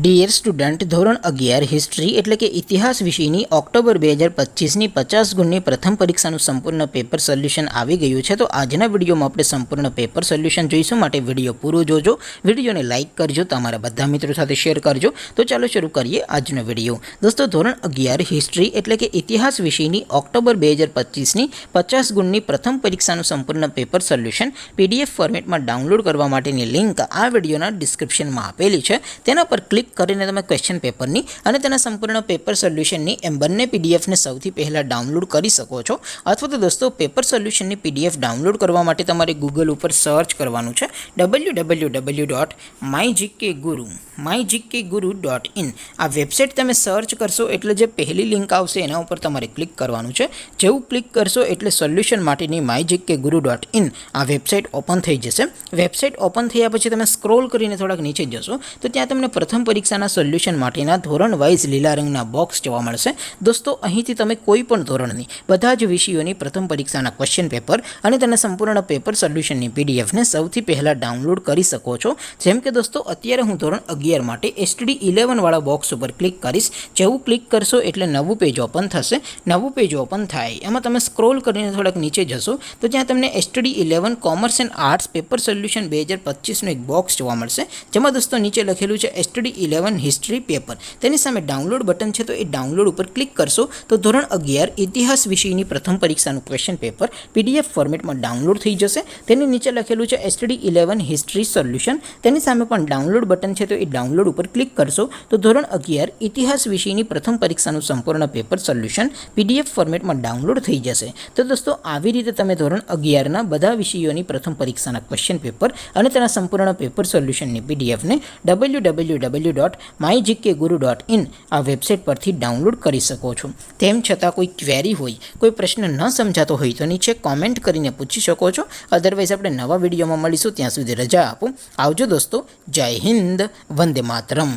Dear student, ધોરણ 11 history એટલે કે ઇતિહાસ વિષયની ઓક્ટોબર 2025ની 50 ગુણની પ્રથમ પરીક્ષાનું સંપૂર્ણ પેપર સોલ્યુશન આવી ગયું છે. તો આજના વિડીયોમાં આપણે સંપૂર્ણ પેપર સોલ્યુશન જોઈશું, માટે વિડીયો પૂરો જોજો. વિડીયોને લાઇક કરજો, તમારા બધા મિત્રો સાથે શેર કરજો. તો ચાલો શરૂ કરીએ આજનો વિડીયો. દોસ્તો, ધોરણ 11 હિસ્ટ્રી એટલે કે ઇતિહાસ વિષયની ઓક્ટોબર 2025ની 50 ગુણની પ્રથમ પરીક્ષાનું સંપૂર્ણ પેપર સોલ્યુશન PDF ફોર્મેટમાં ડાઉનલોડ કરવા માટેની લિંક આ વિડીયોના ડિસ્ક્રિપ્શનમાં આપેલી છે. તેના પર ક્લિક કરીને તમે ક્વેશ્ચન પેપરની અને તેના સંપૂર્ણ પેપર સોલ્યુશનની એમ બંને પીડીએફને સૌથી પહેલાં ડાઉનલોડ કરી શકો છો. અથવા તો દોસ્તો, પેપર સોલ્યુશનની PDF ડાઉનલોડ કરવા માટે તમારે ગૂગલ ઉપર સર્ચ કરવાનું છે www.mygkguru.in. આ વેબસાઇટ તમે સર્ચ કરશો એટલે જે પહેલી લિંક આવશે એના ઉપર તમારે ક્લિક કરવાનું છે. જેવું ક્લિક કરશો એટલે સોલ્યુશન માટેની mygkguru.in આ વેબસાઇટ ઓપન થઈ જશે. વેબસાઇટ ઓપન થયા પછી તમે સ્ક્રોલ કરીને થોડાક નીચે જશો તો ત્યાં તમને પ્રથમ પરીક્ષાના સોલ્યુશન માટેના ધોરણ વાઇઝ લીલા રંગના બોક્સ જોવા મળશે. દોસ્તો, અહીંથી તમે કોઈ પણ ધોરણની બધા જ વિષયોની પ્રથમ પરીક્ષાના ક્વેશ્ચન પેપર અને તેના સંપૂર્ણ પેપર સોલ્યુશનની પીડીએફને સૌથી પહેલાં ડાઉનલોડ કરી શકો છો. જેમ કે દોસ્તો, અત્યારે હું ધોરણ 11 માટે STD 11 વાળા બોક્સ ઉપર ક્લિક કરીશ. જેવું ક્લિક કરશો એટલે નવું પેજ ઓપન થશે. નવું પેજ ઓપન થાય એમાં તમે સ્ક્રોલ કરીને થોડાક નીચે જશો તો ત્યાં તમને STD 11 commerce and arts paper solution 2025નું એક બોક્સ જોવા મળશે. જેમાં દોસ્તો નીચે લખેલું છે STD 11 હિસ્ટ્રી પેપર. તેની સામે ડાઉનલોડ બટન છે, તો એ ડાઉનલોડ ઉપર ક્લિક કરશો તો ધોરણ 11 ઇતિહાસ વિષયની પ્રથમ પરીક્ષાનું ક્વેશ્ચન પેપર PDF ફોર્મેટમાં ડાઉનલોડ થઈ જશે. તેની નીચે લખેલું છે STD 11 હિસ્ટ્રી સોલ્યુશન. તેની સામે પણ ડાઉનલોડ બટન છે, તો એ ડાઉનલોડ ઉપર ક્લિક કરશો તો ધોરણ 11 ઇતિહાસ વિષયની પ્રથમ પરીક્ષાનું સંપૂર્ણ પેપર સોલ્યુશન PDF ફોર્મેટમાં ડાઉનલોડ થઈ જશે. તો દોસ્તો, આવી રીતે તમે ધોરણ 11ના બધા વિષયોની પ્રથમ પરીક્ષાના ક્વેશ્ચન પેપર અને તેના સંપૂર્ણ પેપર સોલ્યુશનની PDFને www.mygkguru.in આ વેબસાઇટ પરથી ડાઉનલોડ કરી શકો છો. તેમ છતાં કોઈ ક્વેરી હોય, કોઈ પ્રશ્ન ન સમજાતો હોય તો નીચે કોમેન્ટ કરીને પૂછી શકો છો. અધરવાઇઝ આપણે નવા વિડીયોમાં મળીશું. ત્યાં સુધી રજા આપો. આવજો દોસ્તો. જય હિન્દ. વંદે માતરમ.